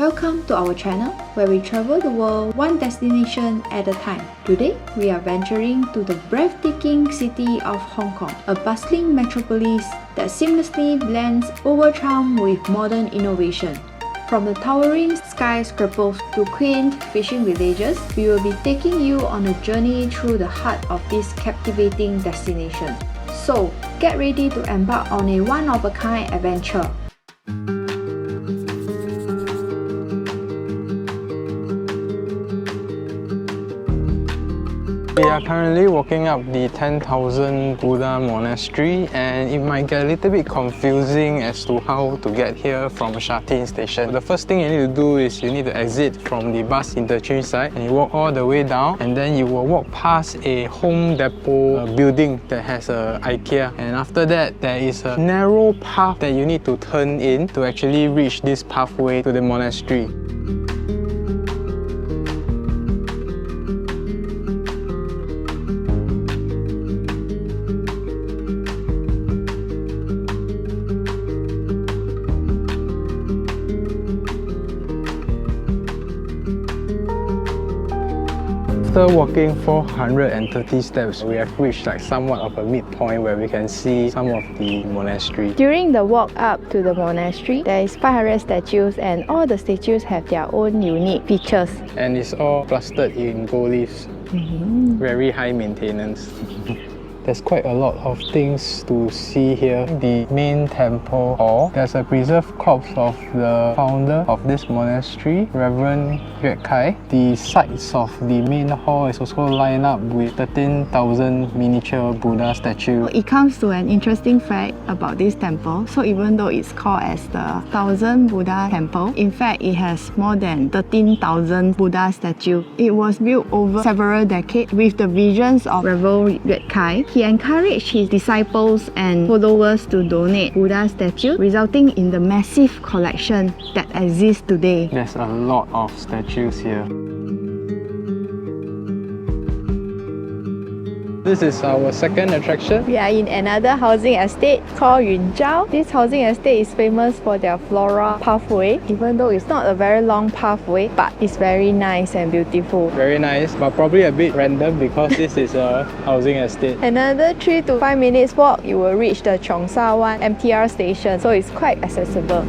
Welcome to our channel where we travel the world one destination at a time. Today, we are venturing to the breathtaking city of Hong Kong, a bustling metropolis that seamlessly blends old charm with modern innovation. From the towering skyscrapers to quaint fishing villages, we will be taking you on a journey through the heart of this captivating destination. So, get ready to embark on a one-of-a-kind adventure. We are currently walking up the 10,000 Buddha Monastery, and it might get a little bit confusing as to how to get here from Sha Tin Station. The first thing you need to do is you need to exit from the bus interchange side and you walk all the way down, and then you will walk past a Home Depot building that has a IKEA, and after that there is a narrow path that you need to turn in to actually reach this pathway to the monastery. After walking 430 steps, we have reached somewhat of a midpoint where we can see some of the monastery. During the walk up to the monastery, there is 500 statues, and all the statues have their own unique features. And it's all plastered in gold leaves. Very high maintenance. There's quite a lot of things to see here. The main temple hall, there's a preserved corpse of the founder of this monastery, Reverend Yue Kai. The sides of the main hall is also lined up with 13,000 miniature Buddha statues. It comes to an interesting fact about this temple. So even though it's called as the 1000 Buddha temple, in fact it has more than 13,000 Buddha statues. It was built over several decades with the visions of Reverend Yue Kai. He encouraged his disciples and followers to donate Buddha statues, resulting in the massive collection that exists today. There's a lot of statues here. This is our second attraction. We are in another housing estate called Yun Zhao. This housing estate is famous for their floral pathway, even though it's not a very long pathway, but it's very nice and beautiful. Very nice, but probably a bit random because this is a housing estate. Another 3 to 5 minutes walk, you will reach the Cheung Sha Wan MTR station, so it's quite accessible.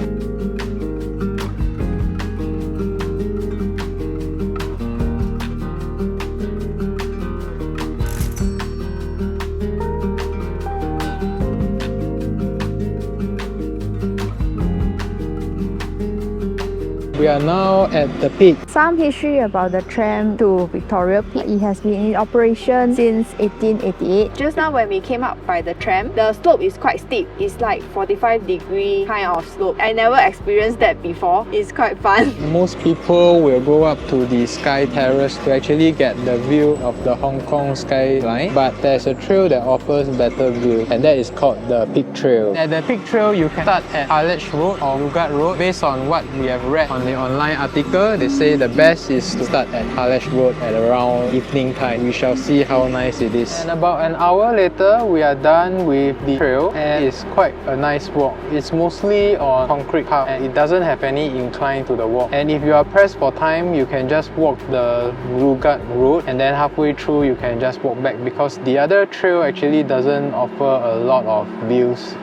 We are now at the peak. Some history about the tram to Victoria Peak. It has been in operation since 1888. Just now when we came up by the tram, the slope is quite steep. It's like 45-degree kind of slope. I never experienced that before. It's quite fun. Most people will go up to the Sky Terrace to actually get the view of the Hong Kong skyline, but there's a trail that offers better view, and that is called the Peak Trail. At the Peak Trail, you can start at Harlech Road or Lugat Road. Based on what we have read on the online article, they say the best is to start at Harlech Road at around evening time. We shall see how nice it is. And about an hour later, we are done with the trail, and it's quite a nice walk. It's mostly on concrete path and it doesn't have any incline to the walk. And if you are pressed for time, you can just walk the Lugat Road, and then halfway through you can just walk back because the other trail actually doesn't offer a lot of views.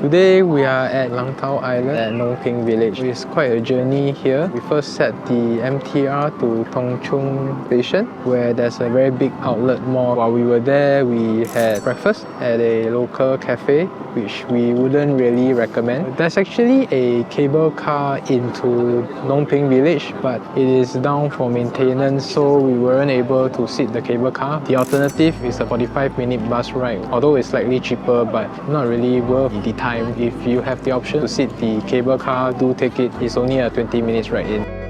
Today we are at Lang Tao Island at Nong Ping Village. It's quite a journey here. We first set the MTR to Tong Chung Station, where there's a very big outlet mall. While we were there, we had breakfast at a local cafe, which we wouldn't really recommend. There's actually a cable car into Nong Ping Village, but it is down for maintenance, so we weren't able to sit the cable car. The alternative is a 45-minute bus ride, although it's slightly cheaper, but not really worth the time. If you have the option to sit the cable car, do take it. It's only a 20 minutes ride in.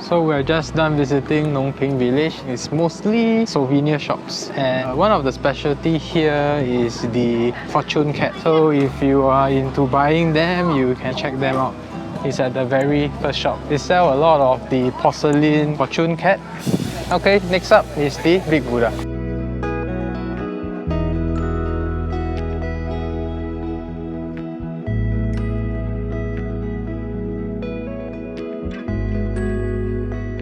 So we're just done visiting Nong Ping village. It's mostly souvenir shops, and one of the specialty here is the fortune cat. So if you are into buying them, you can check them out. It's at the very first shop. They sell a lot of the porcelain fortune cat. Okay, next up is the Big Buddha.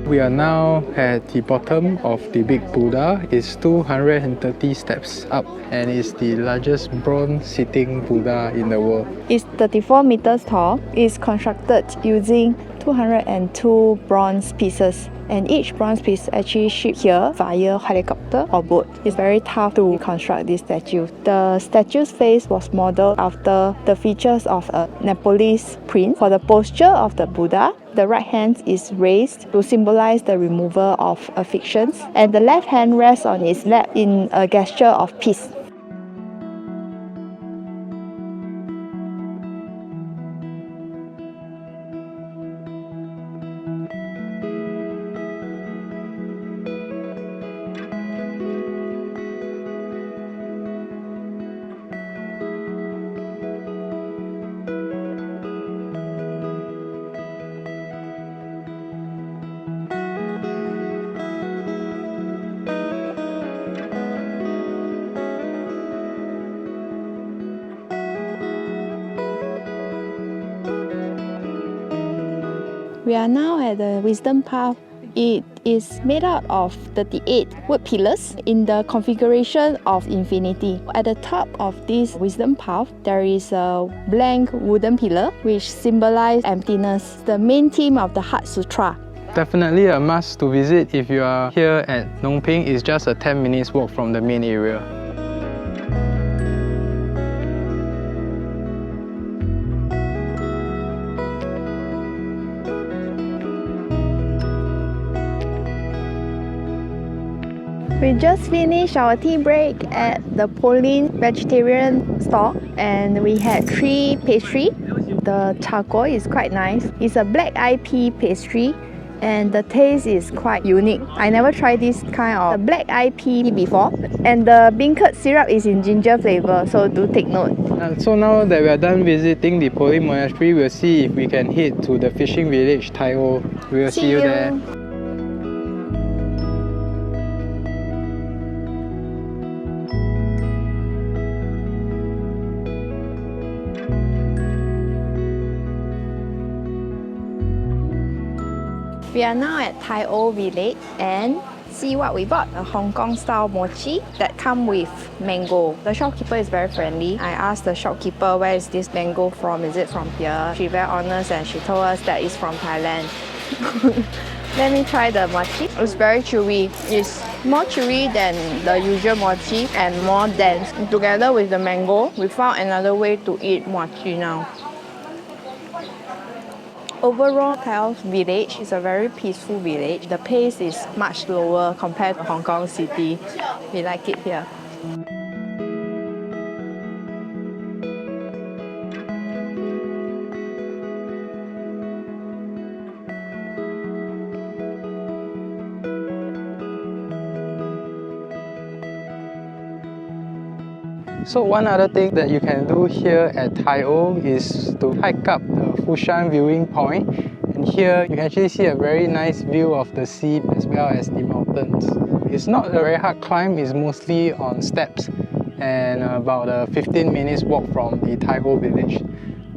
We are now at the bottom of the Big Buddha. It's 230 steps up and it's the largest bronze sitting Buddha in the world. It's 34 meters tall. It's constructed using 202 bronze pieces, and each bronze piece actually shipped here via helicopter or boat. It's very tough to construct this statue. The statue's face was modeled after the features of a Nepalese prince. For the posture of the Buddha, the right hand is raised to symbolize the removal of afflictions, and the left hand rests on his lap in a gesture of peace. We are now at the Wisdom Path. It is made out of 38 wood pillars in the configuration of infinity. At the top of this Wisdom Path, there is a blank wooden pillar which symbolizes emptiness, the main theme of the Heart Sutra. Definitely a must to visit if you are here at Nong Ping. It's just a 10 minutes walk from the main area. We just finished our tea break at the Pauline vegetarian stall, and we had 3 pastry. The charcoal is quite nice. It's a black eyed pea pastry and the taste is quite unique. I never tried this kind of black eyed pea before, and the beancurd syrup is in ginger flavor, so do take note. So now that we are done visiting the Pauline Monastery, we'll see if we can head to the fishing village Tai O. We'll see you there. We are now at Tai O village and see what we bought. A Hong Kong style mochi that come with mango. The shopkeeper is very friendly. I asked the shopkeeper, where is this mango from? Is it from here? She very honest and she told us that it's from Thailand. Let me try the mochi. It's very chewy. It's more chewy than the usual mochi and more dense. Together with the mango, we found another way to eat mochi now. Overall, Tai O village is a very peaceful village. The pace is much slower compared to Hong Kong city. We like it here. So one other thing that you can do here at Tai O is to hike up the Fushan viewing point, and here you can actually see a very nice view of the sea as well as the mountains. It's not a very hard climb, it's mostly on steps and about a 15 minutes walk from the Tai O village.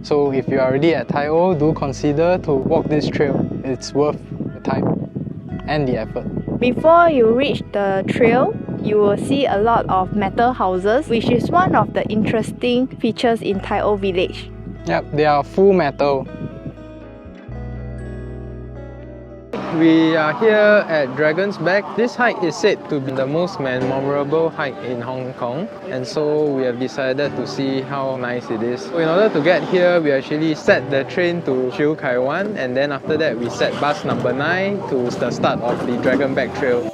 So if you are already at Tai O, do consider to walk this trail. It's worth the time and the effort. Before you reach the trail, you will see a lot of metal houses, which is one of the interesting features in Tai O village. Yep, they are full metal. We are here at Dragon's Back. This hike is said to be the most memorable hike in Hong Kong, and so we have decided to see how nice it is. So in order to get here, we actually set the train to Chiu Kai Wan, and then after that we set bus number 9 to the start of the Dragon Back Trail.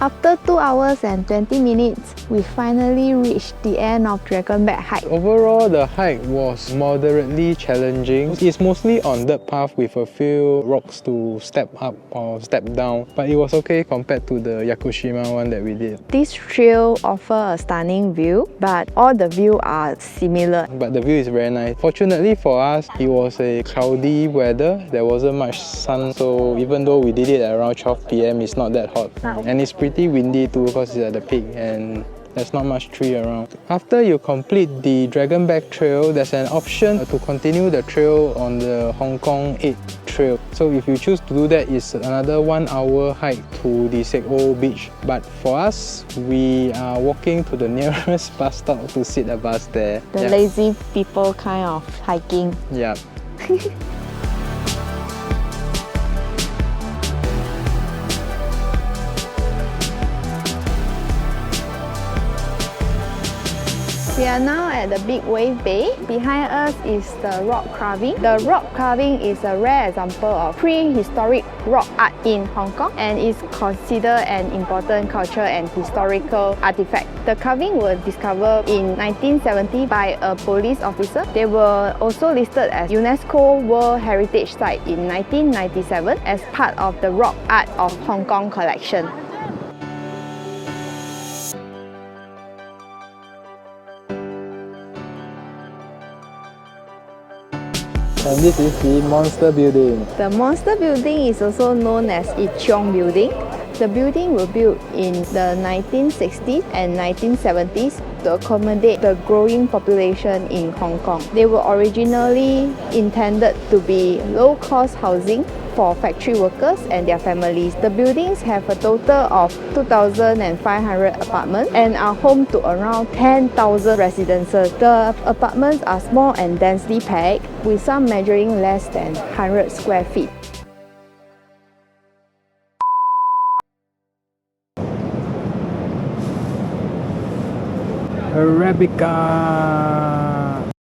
After 2 hours and 20 minutes, we finally reached the end of Dragon Back hike. Overall, the hike was moderately challenging. It's mostly on dirt path with a few rocks to step up or step down, but it was okay compared to the Yakushima one that we did. This trail offers a stunning view, but all the views are similar. But the view is very nice. Fortunately for us, it was a cloudy weather. There wasn't much sun, so even though we did it at around 12 PM, it's not that hot. And it's pretty windy too because it's at the peak and there's not much tree around. After you complete the Dragon Back Trail, there's an option to continue the trail on the Hong Kong 8 Trail. So if you choose to do that, it's another 1 hour hike to the Sek O Beach. But for us, we are walking to the nearest bus stop to sit a bus there. The lazy people kind of hiking. Yeah. We are now at the Big Wave Bay. Behind us is the rock carving. The rock carving is a rare example of prehistoric rock art in Hong Kong and is considered an important cultural and historical artifact. The carving was discovered in 1970 by a police officer. They were also listed as UNESCO World Heritage Site in 1997 as part of the Rock Art of Hong Kong collection. And this is the Monster Building. The Monster Building is also known as I Cheong Building. The building was built in the 1960s and 1970s to accommodate the growing population in Hong Kong. They were originally intended to be low-cost housing for factory workers and their families. The buildings have a total of 2,500 apartments and are home to around 10,000 residences. The apartments are small and densely packed, with some measuring less than 100 square feet. Arabica.